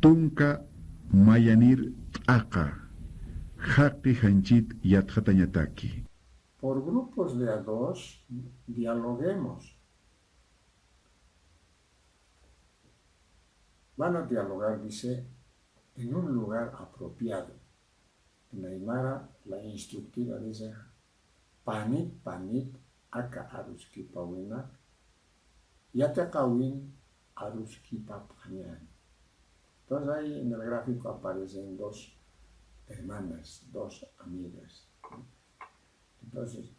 Tunka mayanir t'aqa, haqi hanchit yatjatañataki. Por grupos de a dos, dialoguemos. Van a dialogar, dice, en un lugar apropiado. En Aymara, la instructiva dice, panit, panit, aka aruski pawinak, yatakawin aruski papañan. Entonces ahí en el gráfico aparecen dos hermanas, dos amigas. Entonces,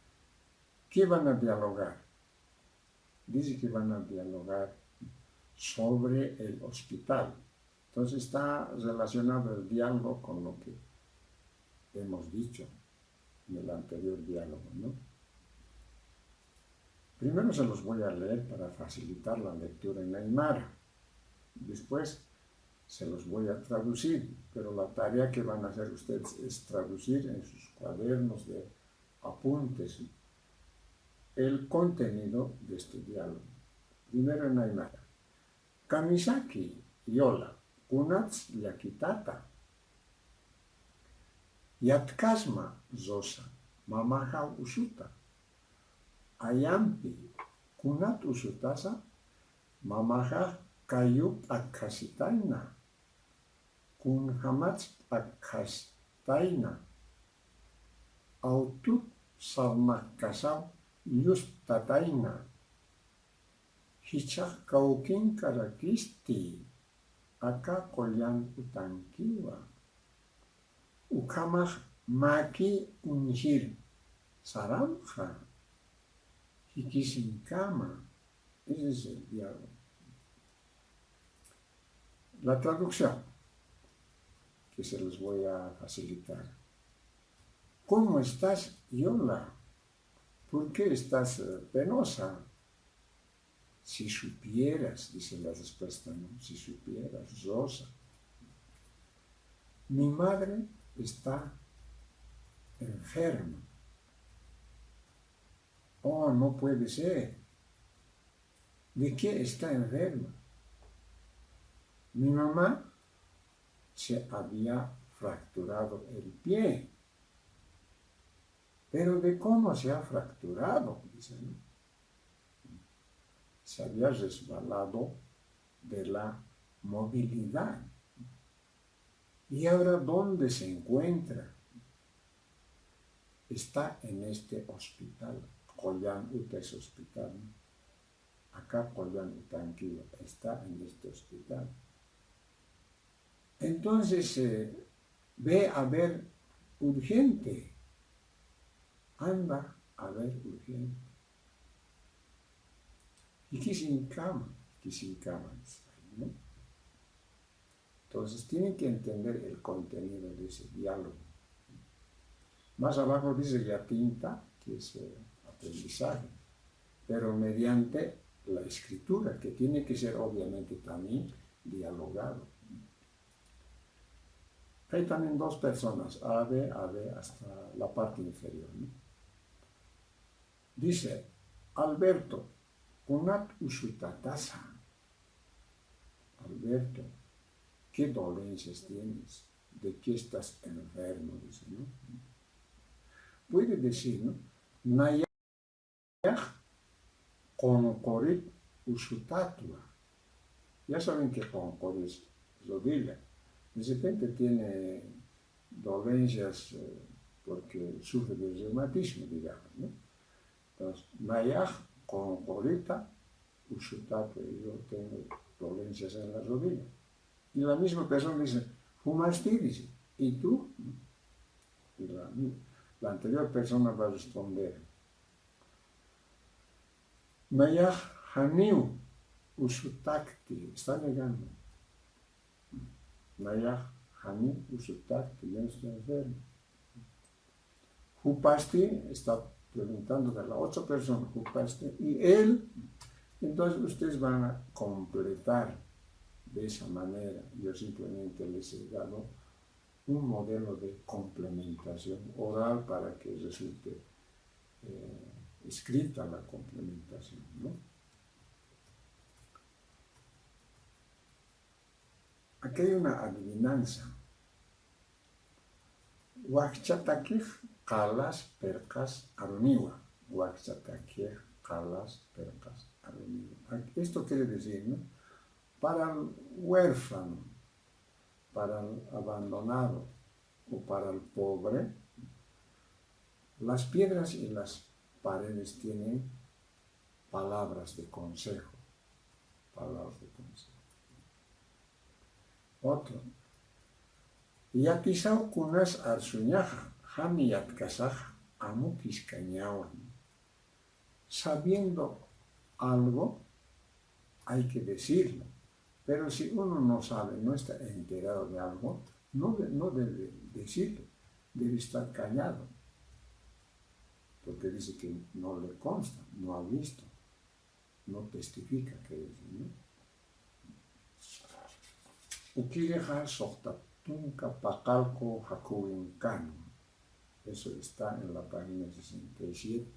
¿qué van a dialogar? Dice que van a dialogar sobre el hospital. Entonces está relacionado el diálogo con lo que hemos dicho en el anterior diálogo, ¿no? Primero se los voy a leer para facilitar la lectura en Aymara. Después se los voy a traducir, pero la tarea que van a hacer ustedes es traducir en sus cuadernos de apuntes el contenido de este diálogo. Primero en Aymara. Kamisaki, yola, kunats yakitata. Yatkasma zosa, mamaha usuta. Ayampi, kunat usutasa, mamaha kayup akasitaina. Kun hamats akastaina. Autut salmakasaw yustataina. Hichak kaukin karakisti. Aka koyan utankiwa. Ukamah maki unjir. Saramja. Hikisinkama. Ese es el diálogo. La traducción, que se los voy a facilitar. ¿Cómo estás, Yola? ¿Por qué estás penosa? Si supieras, dice la respuesta, ¿no? Si supieras, Rosa. Mi madre está enferma. Oh, no puede ser. ¿De qué está enferma? Mi mamá se había fracturado el pie. Pero ¿de cómo se ha fracturado? Dice, ¿no? Se había resbalado de la movilidad. ¿Y ahora dónde se encuentra? Está en este hospital. Koyan Utas Hospital. Acá Koyan Utanquiwa. Está en este hospital. Entonces, ve a ver urgente. Anda a ver urgente. Y Kisinkama, ¿no? Entonces, tienen que entender el contenido de ese diálogo. Más abajo dice Yatinta, que es aprendizaje, pero mediante la escritura, que tiene que ser obviamente también dialogado. Hay también dos personas, A, B, hasta la parte inferior, ¿no? Dice, Alberto, kunat usutatasa. Alberto, ¿qué dolencias tienes? ¿De qué estás enfermo? Dice, ¿no? Puede decir, ¿no? Nayah concorit usutatua. Ya saben que concorit es rodilla. De repente tiene dolencias porque sufre de reumatismo, digamos, ¿no? Entonces, Nayah concorita usutatua. Yo tengo dolencias en la rodilla. Y la misma persona dice, fumaste, dice, ¿y tú? Y la anterior persona va a responder, Nayah haniu usutakti, está negando. Nayah haniu usutakti, yo no estoy enfermo. Jupasti está preguntando de la otra persona, Jupasti, y él, entonces ustedes van a completar de esa manera. Yo simplemente les he dado un modelo de complementación oral para que resulte escrita la complementación, ¿no? Aquí hay una adivinanza. Huacchatakij kalas percas aruniwa. Huacchatakij kalas percas aruniwa. Esto quiere decir, ¿no? Para el huérfano, para el abandonado o para el pobre, las piedras y las paredes tienen palabras de consejo. Palabras de consejo. Otro. Yatisau kunas arsuñaja, jami yatkasaj amukiscañawan. Sabiendo algo, hay que decirlo. Pero si uno no sabe, no está enterado de algo, no debe decirlo, debe estar callado. Porque dice que no le consta, no ha visto, no testifica que dice, ¿no? Ukireja sohtatunka pakalko hakuinkano. Eso está en la página 67.